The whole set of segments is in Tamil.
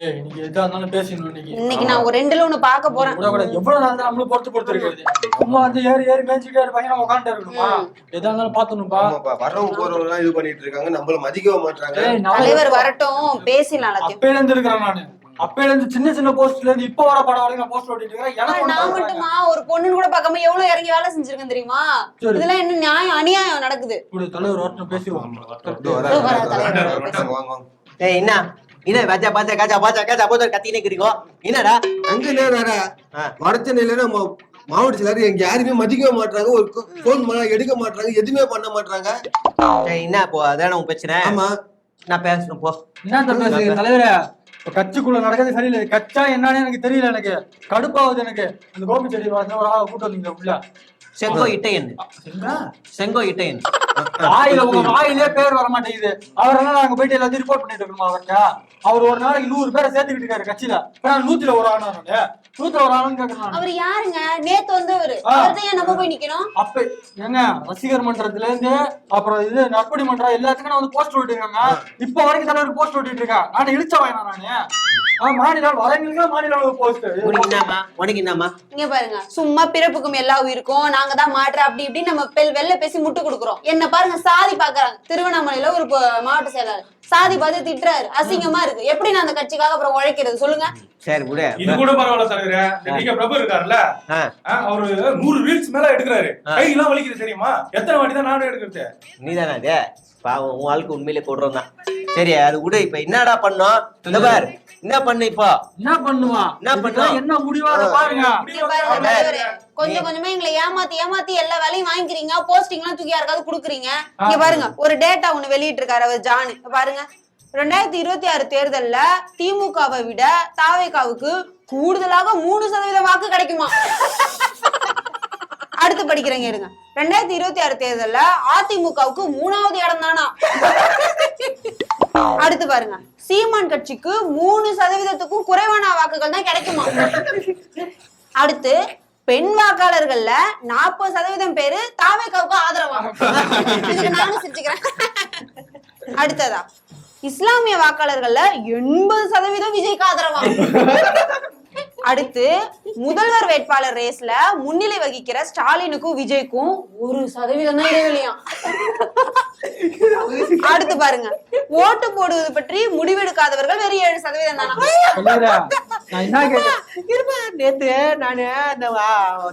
இன்னைக்கு நான் ஒரு ரெண்டுல ஒண்ணு பாக்க போறேன். எவ்வளவு நாள் நம்மளும் பொறுத்து இருக்கிறது. சும்மா வந்து ஏறி மேய்ச்சிட்டே இருப்பாங்க, நம்ம உட்காந்துட்டு இருக்கணுமா? எதா இருந்தாலும் பாத்துணும்பா. வரவங்க போறவங்க எல்லாம் இது பண்ணிட்டு இருக்காங்க, நம்மள மதிக்கவே மாட்டாங்க. தலைவர் வரட்டும், பேசலாம். அப்பையில இருந்து இருக்கிறேன் நானு. அப்பையில இருந்து சின்ன சின்ன போஸ்ட்ல இருந்து இப்ப வர படம் வரைக்கும் நான் போஸ்ட் ஓட்டிட்டு இருக்கேன். நான் மட்டுமா ஒரு பொண்ணுன்னு கூட பார்க்காம எவ்வளவு இறங்கி வேலை செஞ்சிருக்கேன் தெரியுமா? இதெல்லாம் என்ன நியாயம் அநியாயம் நடக்குது. தலைவர் வரட்டும், பேசிடுவோம். என்ன என்ன பாஜா பாஜா காஜா பாஜா காஜா போதா கத்தினே இருக்கீங்க. என்னடா அங்க இல்லடா வடச்சென்னையில நம்ம மாவட்ட செயலர் எங்க யாருமே மதிக்கவே மாட்டாங்க. ஒரு போன் பண்ணா எடுக்க மாட்டாங்க, எதுவுமே பண்ண மாட்டாங்க. என்ன போ அதான உன் பிரச்சனை. ஆமா நான் பேசணும் போ. என்ன பேசுறீங்க தலைவரே? கட்சிக்குள்ள நடக்கிறது சரியில்லை. கட்சா என்னன்னு எனக்கு தெரியல. எனக்கு கடுப்பாவது. எனக்கு அந்த கோபி செடி ஒரு ஆளை கூட்டு வந்தீங்க உள்ள. செங்கோ இட்டையன் செங்கோ இட்டையன் வாயிலே பேர் வர மாட்டேங்குது. அவரெல்லாம் நாங்க போயிட்டு எல்லாத்தையும் ரிப்போர்ட் பண்ணிட்டு இருக்கோம் அவர்கிட்ட. அவர் ஒரு நாளைக்கு 100 பேரை சேர்த்துக்கிட்டு இருக்காரு கட்சியில. 100ல ஒரு ஆனா 100ல ஒரு ஆளுன்னு கேக்குறாங்க. அவர் யாருங்க? நேத்து வந்தவரு. அவர்தான் நம்ம போய் நிக்கணும். அப்ப ஏங்க ரசிகர் மன்றத்துல இருந்து அப்புறம் இது நற்படி மன்றம் எல்லாத்துக்கும் நான் வந்து போஸ்ட் ஓட்டிட்டு இருக்காங்க. இப்ப வரைக்கும் தலைவருக்கு போஸ்ட் ஓட்டிட்டு இருக்கேன். நான் இழிச்ச வாயினா நானு மாநில வரவங்களுக்கு மாநில போஸ்ட். உனக்கு என்னமா இங்க பாருங்க, சும்மா பிறப்புக்கும் எல்லா உயிருக்கும் நாங்க தான் மாற்ற அப்படி இப்படி நம்ம வெள்ள பேசி முட்டு கொடுக்குறோம். என்ன பாருங்க சாதி பாக்குறாங்க. திருவண்ணாமலையில ஒரு மாவட்ட செயலாளர் சாதி பார்த்து திட்டுறாரு. அசிங்கமா இருக்கு. எப்படி நான் அந்த கட்சிக்காக அப்புறம் உழைக்கிறது சொல்லுங்க. சரி விடு. இது கூட பரவாயில்ல தலைவரே. நீங்க பிரபு இருக்காருல்ல, அவரு 100 ரீல்ஸ் மேல எடுக்கிறாரு. கையெல்லாம் வலிக்குது தெரியுமா? எத்தனை வாட்டி தான் நானும் எடுக்கிறது. நீதானே அது பாவம் உன் ஆளுக்கு உண்மையிலே கொடுறோம் தான். சரி அது விடு. இப்ப என்னடா பண்ணோம்? இந்த பார் என்ன பண்ணு. இப்போ என்ன பண்ணுவா? என்ன பண்ணா என்ன முடிவா பாருங்க. கொஞ்சம் கொஞ்சமா எங்களை ஏமாத்தி எல்லா வேலையும் வாங்கிக்கிறீங்க. போஸ்டிங் எல்லாம் தூக்கி யாருக்காவது குடுக்குறீங்க. இங்க பாருங்க, ஒரு டேட்டா ஒண்ணு வெளியிட்டு இருக்காரு அவர் ஜானு. பாருங்க, 2026 தேர்தல்ல திமுகவை விட தாவேகாவுக்கு கூடுதலாக 3% வாக்கு கிடைக்குமா? அடுத்து படிக்கிறேங்க இருங்க. 2026 தேர்தல்ல அதிமுகவுக்கு 3வது இடம் தானா? அடுத்து பாருங்க, சீமான் கட்சிக்கு 3%க்கும் குறைவான வாக்குகள் தான் கிடைக்குமா? அடுத்து பெண் வாக்காளர்கள்ல 40% பேரு தாவேகாவுக்கு ஆதரவா? இதுக்கு நானும் சிரிச்சுக்கிறேன். அடுத்ததா இஸ்லாமிய வாக்காளர்கள்ல 80% விஜய்க்கு ஆதரவா? அடுத்து முதல்வர் வேட்பாளர் ரேஸ்ல முன்னிலை வகிக்கிற ஸ்டாலினுக்கும் விஜய்க்கும் 1% தான் இடைவெளியாம். அடுத்து பாருங்க, ஓட்டு போடுவது பற்றி முடிவெடுக்காதவர்கள் வெறும் 7% தானா? நேத்து நானு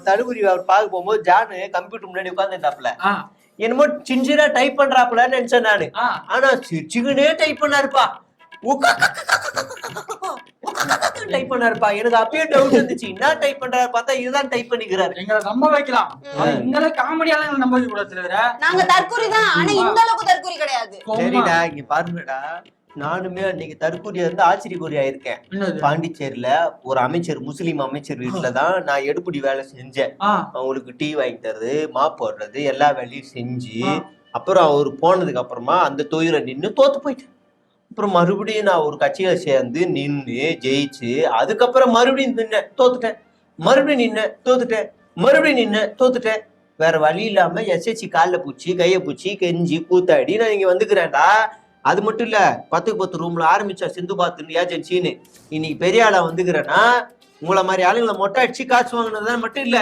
தடுபுரி அவர் பார்க்க போகும்போது ஜானு கம்ப்யூட்டர் முன்னாடி உட்கார்ந்துட்டாப்ல. என்னமோ சின்சியரா டைப் பண்றாப்புலன்னு நினைச்சேன் நானு. ஆனா சிரிச்சுக்குனே டைப் பண்ணாருப்பா. டைப் பண்ணாருப்பா. எனக்கு அப்பயே டவுட் இருந்துச்சு, என்ன டைப் பண்றாரு பார்த்தா இதுதான் டைப் பண்ணிக்கிறாரு. எங்களை நம்ப வைக்கலாம். இந்த காமெடியால நம்ப வைக்க கூடாது. நாங்க தற்கூரி தான், ஆனா இந்த அளவுக்கு தற்கூரி கிடையாது. சரிடா, இங்க பாருங்கடா, நானுமே அன்னைக்கு தற்கூரியா இருந்து ஆச்சரியக்குறியா இருக்கேன். பாண்டிச்சேரியில ஒரு அமைச்சர், முஸ்லீம் அமைச்சர் வீட்டுலதான் நான் எடுபடி வேலை செஞ்சேன். அவங்களுக்கு டீ வாங்கி தர்றது, மாப் போடுறது, எல்லா வேலையும் செஞ்சு அப்புறம் அவரு போனதுக்கு அப்புறமா அந்த தொழிலை நின்று தோத்து போயிட்டேன். அப்புறம் மறுபடியும் நான் ஒரு கட்சியில சேர்ந்து நின்று ஜெயிச்சு அதுக்கப்புறம் மறுபடியும் நின்னேன், தோத்துட்டேன். மறுபடியும் நின்னேன், தோத்துட்டேன். மறுபடியும் நின்னேன், தோத்துட்டேன். வேற வழி இல்லாம எஸ்எஸ்சி காலில் பூச்சி கையை பூச்சி கெஞ்சி கூத்தாடி நான் இங்க வந்துக்கிறேன்டா. அது மட்டும் இல்ல, 10க்கு 10 ரூம்ல ஆரம்பிச்சா சிந்து பாத்து ஏஜென்சின்னு இன்னைக்கு பெரிய ஆளா வந்துக்கிறேன்னா உங்களை மாதிரி ஆளுங்களை மொட்டை அடிச்சு காசு வாங்கினதுதான் மட்டும் இல்ல,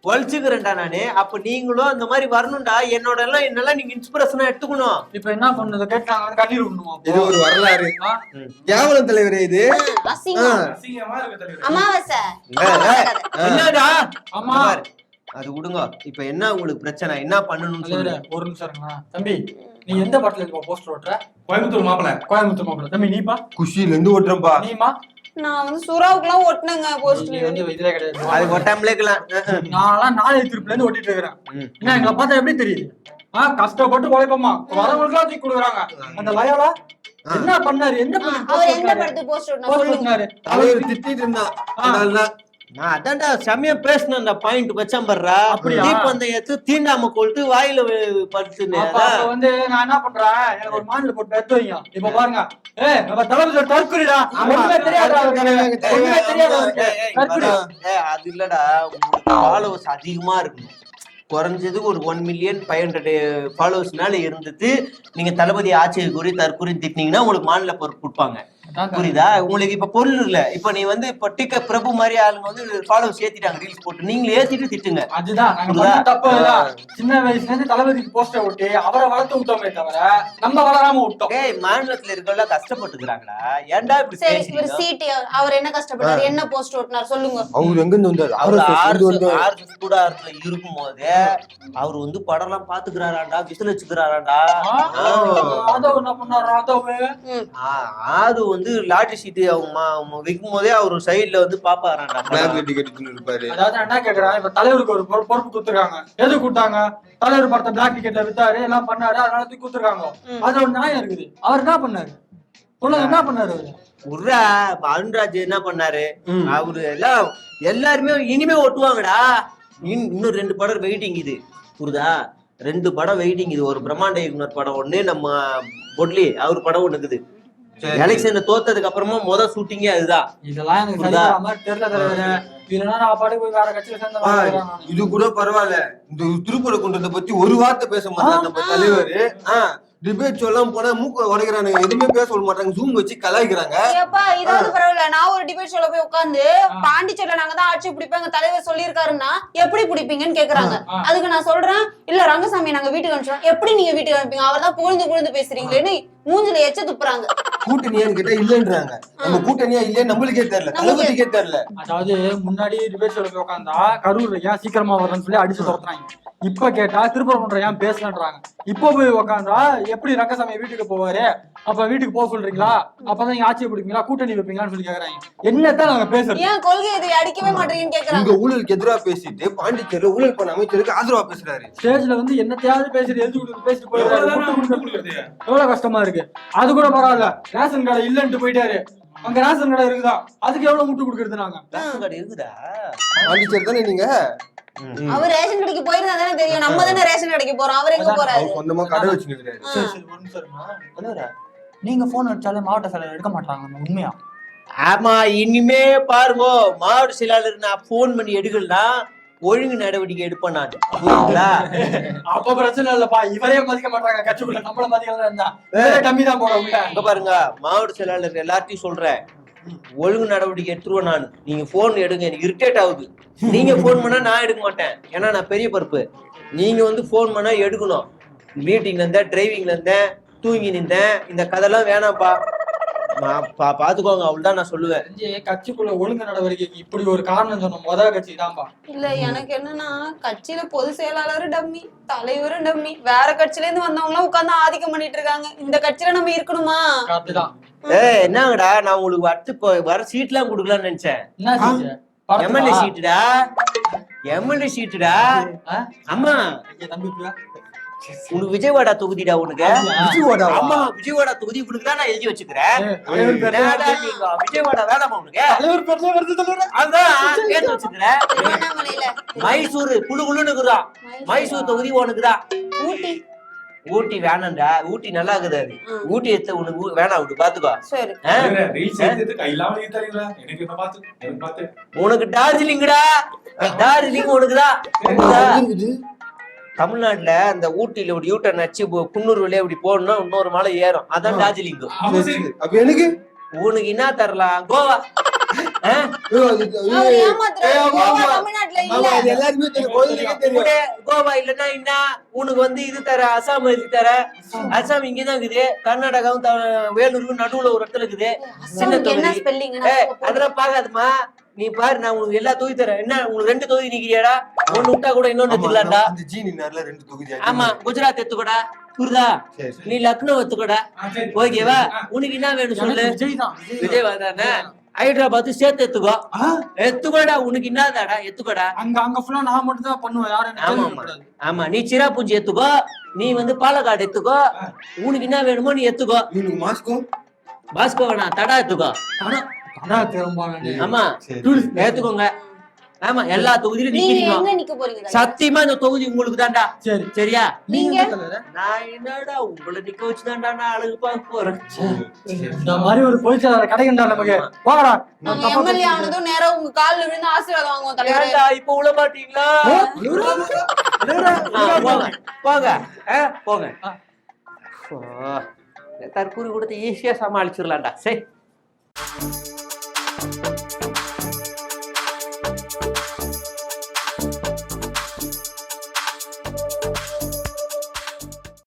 ஒழிச்சுக்கிறேன்டா நானு. அப்ப நீங்களும் அந்த மாதிரி வரணும்டா. என்னெல்லாம் நீங்க இன்ஸ்பிரேஷனா எடுத்துக்கணும். இப்ப என்ன பண்ணது கேட்டாங்க, கண்ணீர் விடணுமா? இது ஒரு வரலாறு. கேவலம் தலைவரே இது. அசிங்கமா இருக்கு தலைவரே. அமாவாசை என்னடா அம்மா அது விடுங்க. இப்ப என்ன உங்களுக்கு பிரச்சனை? என்ன பண்ணணும்னு சொல்லுங்க. ஒரு நிமிஷம் தம்பி, நீ எந்த படத்துல இருக்க போஸ்டர் ஓட்டுற? கோயம்புத்தூர் மாப்பிள. கோயம்புத்தூர் மாப்பிள. தம்பி நீப்பா? குஷில இருந்து ஓட்டுறப்பா. நீமா? நான் வந்து சுறாவுக்குலாம் ஓட்டுனங்க போஸ்டர். வந்து இதுல கிடையாது. அது ஒட்டாமலேக்கலாம். நான்லாம் நாளை திருப்பில இருந்து ஓட்டிட்டு இருக்கிறேன். என்ன எங்களை பார்த்தா எப்படி தெரியுது? கஷ்டப்பட்டு உழைப்போமா, வரவங்களுக்குலாம் தூக்கி கொடுக்குறாங்க. அந்த லயோலா என்ன பண்ணாரு? அவர் எந்த படத்துக்கு போஸ்டர் ஓட்டினாரு? அவர் திட்டிட்டு இருந்தான். நான் அதான்டா செம்மையா பேசினேன். அந்த பாயிண்ட் வச்சேன் பண்றா. தீப்பந்தயத்து தீண்டாம கொல்ட்டு வாயில படுத்துன்னு வந்து நான் என்ன பண்றேன், எனக்கு ஒரு மாநில போட்டு எடுத்து வைங்க. இப்ப பாருங்க, நம்ம தளபதி தற்கொலைடா. அது இல்லடா, ஃபாலோவர்ஸ் அதிகமா இருக்கணும். குறைஞ்சது ஒரு 1,500,000 ஃபாலோவர்ஸ் மேல இருந்துட்டு நீங்க தளபதி ஆட்சியை கூறி தற்கூறி திட்டினீங்கன்னா உங்களுக்கு மாநில பொறுப்பு கொடுப்பாங்க. புரியுதா? உங்களுக்கு இப்ப பொருள் இல்ல. இப்ப நீ வந்து இப்ப டிக்க பிரபு மாதிரி ஆளுங்க வந்து ஃபாலோவர்ஸ் ஏத்திட்டாங்க ரீல்ஸ் போட்டு. நீங்களே ஏத்திட்டு திட்டுங்க. அதுதான் நாங்க பண்ண தப்பு. சின்ன வயசுல இருந்து தளபதிக்கு போஸ்டர் ஒட்டி அவரை வளர்த்து விட்டோமே தவிர நம்ம வளராம விட்டோம். ஏய், மாநிலத்துல இருக்கவங்க கஷ்டப்பட்டுக்கிறாங்களா? ஏன்டா இப்படி சரி, பேசுறீங்க? ஒரு சீட்டு அவர் என்ன கஷ்டப்பட்டாரு, என்ன போஸ்ட் ஓட்டினார் சொல்லுங்க. அவரு எங்க இருந்து வந்தாரு? அவரு அவரு ஆர்எஸ்எஸ் கூட இருக்கும் போது அவர் வந்து படம் எல்லாம் பாத்துக்கிறாராண்டா, விசில் வச்சுக்கிறாராண்டா. ராதவ் என்ன பண்ணாரு? ராதவ் அது வந்து லாட்டரி சீட்டு அவங்க விற்கும் போதே அவர் சைடுல வந்து பாப்பாராண்டா. டிக்கெட் இருப்பாரு. அதாவது என்ன கேக்குறான், இப்ப தலைவருக்கு ஒரு பொறுப்பு கொடுத்துருக்காங்க. எது கொடுத்தாங்க? தலைவர் படத்தை பிளாக் டிக்கெட்ல வித்தாரு, எல்லாம் பண்ணாரு, அதனால தூக்கி கொடுத்துருக்காங்க. அது ஒரு நியாயம் இருக்குது. அவர் என்ன பண்ணாரு? சொல்லுங்க, என்ன பண்ணாரு அவரு? உர்ரா, அருண்ராஜ் என்ன பண்ணாரு? அவரு எல்லாருமே இனிமே ஒட்டுவாங்கடா. இன்னும் 2 படம் வெயிட்டிங் இது. புரியுதா? 2 படம் வெயிட்டிங் இது. ஒரு பிரம்மாண்ட இயக்குனர் படம் ஒண்ணு, நம்ம பொட்லி அவர் படம் ஒண்ணு இருக்குது. எலெக்ஷன்ல தோத்ததுக்கு அப்புறமா முதல் ஷூட்டிங்கே அதுதான். இதெல்லாம் எனக்கு சரியான மாதிரி தெரியல தலைவரே. இல்லைன்னா நான் பாட்டு போய் வேற கட்சியில சேர்ந்த. இது கூட பரவாயில்ல. இந்த திருப்பரங்குன்றத்தை பத்தி ஒரு வார்த்தை பேச மாட்டாங்க நம்ம தலைவர். டிபேட் சொல்லாம போனா மூக்க உடைக்கிறானுங்க. எதுவுமே பேச சொல்ல மாட்டாங்க. ஜூம் வச்சு கலாய்க்கிறாங்க. ஏப்பா இதாவது பரவாயில்ல. நான் ஒரு டிபேட் ஷோல போய் உட்கார்ந்து பாண்டிச்சேரியில நாங்க தான் ஆட்சி பிடிப்பாங்க தலைவர் சொல்லியிருக்காருன்னா எப்படி பிடிப்பீங்கன்னு கேக்குறாங்க. அதுக்கு நான் சொல்றேன், இல்ல ரங்கசாமி நாங்க வீட்டுக்கு அனுப்பிச்சோம். எப்படி நீங்க வீட்டுக்கு அனுப்பிங்க? அவர் தான் புகழ்ந்து பேசுறீங்களேன்னு மூஞ்சில எச்ச துப்புறாங்க. கூட்டணியான்னு கேட்டா இல்லன்றாங்க. நம்ம கூட்டணியா இல்லையா நம்மளுக்கே தெரியல, தளபதிக்கே தெரியல. அதாவது முன்னாடி டிபேட் ஷோல போய் உட்காந்தா கரூர்ல ஏன் சீக்கிரமா வரணும்னு சொல்லி அடிச்சு துரத்துறாங்க. இப்ப கேட்டா திருப்பரங்குன்றம் ஏன் பேசலன்றாங்க. இப்போ போய் உட்காந்தா எப்படி ரங்கசாமி வீட்டுக்கு போவாரு, அப்ப வீட்டுக்கு போக சொல்றீங்களா, அப்பதான் நீங்க ஆட்சியை பிடிப்பீங்களா, கூட்டணி வைப்பீங்களான்னு சொல்லி கேக்குறாங்க. என்னத்தான் நாங்க பேசுறோம்? ஏன் கொள்கை இதை அடிக்கவே மாட்டீங்கன்னு கேக்குறாங்க. இங்க ஊழலுக்கு எதிராக பேசிட்டு பாண்டிச்சேரியில ஊழல் பண்ண அமைச்சருக்கு ஆதரவா பேசுறாரு. ஸ்டேஜ்ல வந்து என்னத்தையாவது பேசிட்டு எழுதி பேசிட்டு போயிடுறாரு. எவ்வளவு கஷ்டமா இருக்கு. அது கூட பரவாயில்ல, ரேஷன் கடை இல்லன்ட்டு போயிட்டாரு. அங்க ரேஷன் கடை இருக்குதா, அதுக்கு எவ்வளவு முட்டு கொடுக்கறது? நாங்க ரேஷன் கடை இருக்குதா? பாண்டிச்சேரி தானே நீங்க? அவர் ரேஷன் கடைக்கு போயிருந்தா தானே தெரியும். நம்ம தானே ரேஷன் கடைக்கு போறோம். அவர் எங்க போறாரு? சொந்தமா கடை வச்சுக்கிறாரு. நீங்க போன் அடிச்சாலே மாவட்ட செயலர் எடுக்க மாட்டாங்க. உண்மையா? ஆமா, இனிமே பாருங்க, மாவட்ட செயலாளர் நான் போன் பண்ணி எடுக்கலாம், ஒழுங்கு நடவடிக்கை எடுப்பேன் நான். புரியுங்களா? அப்ப பிரச்சனை இல்லப்பா. இவரே மதிக்க மாட்டாங்க கட்சிக்குள்ள. நம்மள மதிக்கலாம் இருந்தா கம்மி தான் போட உள்ள. இங்க பாருங்க, மாவட்ட செயலாளர் எல்லாத்தையும் சொல்றேன், ஒழுங்கு நடவடிக்கை எடுத்துருவேன் நான். நீங்க போன் எடுங்க, எனக்கு இரிட்டேட் ஆகுது. நீங்க போன் பண்ணா நான் எடுக்க மாட்டேன். ஏன்னா நான் பெரிய பொறுப்பு. நீங்க வந்து போன் பண்ணா எடுக்கணும். மீட்டிங்ல இருந்தேன், டிரைவிங்ல இருந்தேன், தூங்கி நின்றேன், இந்த கதையெல்லாம் வேணாம்ப்பா. பாத்துக்கோங்க, அவ்வளவுதான் நான் சொல்லுவேன். கட்சிக்குள்ள ஒழுங்கு நடவடிக்கைக்கு இப்படி ஒரு காரணம் சொன்ன முதல் கட்சி தான்பா. இல்ல எனக்கு என்னன்னா, கட்சியில பொதுச் செயலாளரும் டம்மி, தலைவரும் டம்மி, வேற கட்சியில இருந்து வந்தவங்க எல்லாம் உட்கார்ந்து ஆதிக்கம் பண்ணிட்டு இருக்காங்க. இந்த கட்சியில நம்ம இருக்கணுமா? அதுதான். என்னங்கடா, நான் உங்களுக்கு வர சீட் எல்லாம் கொடுக்கலாம்னு நினைச்சேன். எம்எல்ஏ சீட்டுடா, எம்எல்ஏ சீட்டுடா. ஆமா, தம்பி உனக்கு விஜயவாடா தொகுதிடா. உனக்கு ஆமா, விஜயவாடா தொகுதி உனக்கு தான் நான் எழுதி வச்சுக்கிறேன். விஜயவாடா வேணாமா உனக்கு? அதான் எழுதி வச்சுக்கிறேன். மைசூர் குழுன்னு இருக்குதா, மைசூர் தொகுதி உனக்குதான். ஊட்டி ஊட்டி வேணாம்டா, ஊட்டி நல்லா இருக்குது. அது ஊட்டி எடுத்து உனக்கு வேணாம், விட்டு பாத்துக்கோ. உனக்கு டார்ஜிலிங்கடா, டார்ஜிலிங் உனக்குதான். தமிழ்நாட்டுல அந்த ஊட்டியில ஒரு யூட்டர்ன் அடிச்சு குன்னூர் வழியா இப்படி போகணும்னா இன்னொரு மலை ஏறும், அதான் டார்ஜிலிங். எனக்கு உனக்கு என்ன தரலாம்? கோவா. கோவா இல்லன்னா என்ன உனக்கு வந்து இது தர, அசாம் எழுதி தர. அசாம் இங்கதான் இருக்குது, கர்நாடகாவும் வேலூருக்கும் நடுவுல ஒரு இடத்துல இருக்குது. சின்ன தொகுதி அதெல்லாம் பாக்காதுமா. நீ பாரு, நான் உனக்கு எல்லா தொகுதி தரேன். என்ன உனக்கு 2 தொகுதி நிக்கிறியாடா? ஒண்ணு விட்டா கூட இன்னொன்னு எடுத்துக்கலாம்டா. ஆமா, குஜராத் எடுத்துக்கோடா. புரியுதா? நீ லக்னோ எடுத்துக்கோடா. ஓகேவா? உனக்கு என்ன வேணும் சொல்லு. விஜய் தானே? ஹைதராபாத் சேர்த்து எடுத்துக்கோடா. உனக்கு என்னதாடா? எடுத்துக்கோடா. அங்க ஃபுல்லா நான் மட்டும் தான் பண்ணுவேன். யாரும் ஆமா, நீ சிராபுஞ்சி எடுத்துக்கோ, நீ வந்து பாலக்காடு எடுத்துக்கோ. உனக்கு என்ன வேணுமோ நீ எடுத்துக்கோ. பாஸ்கோ வேணா, தடா எடுத்துக்கோ. ஆமா, எடுத்துக்கோங்க. ஆமா, எல்லா தொகுதியிலும் சத்தியமா இந்த தொகுதி உங்களுக்கு தான்டா. சரியா? நீங்க நான் என்னடா உங்களை நிக்க வச்சுதான்டா நான் அழகு பார்க்க போறேன். இந்த மாதிரி ஒரு பொதுச்செயலாளர் கிடைக்கண்டா நமக்கு. போங்கடா. எம்எல்ஏ ஆனதும் நேரா உங்க கால்ல விழுந்து ஆசீர்வாதம் வாங்குவோம் தலைவரே. இப்ப உள்ள மாட்டீங்களா? போங்க போங்க. தற்கூரி கொடுத்து ஈஸியா சமாளிச்சிடலாம்டா. சரி. இருக்கும்.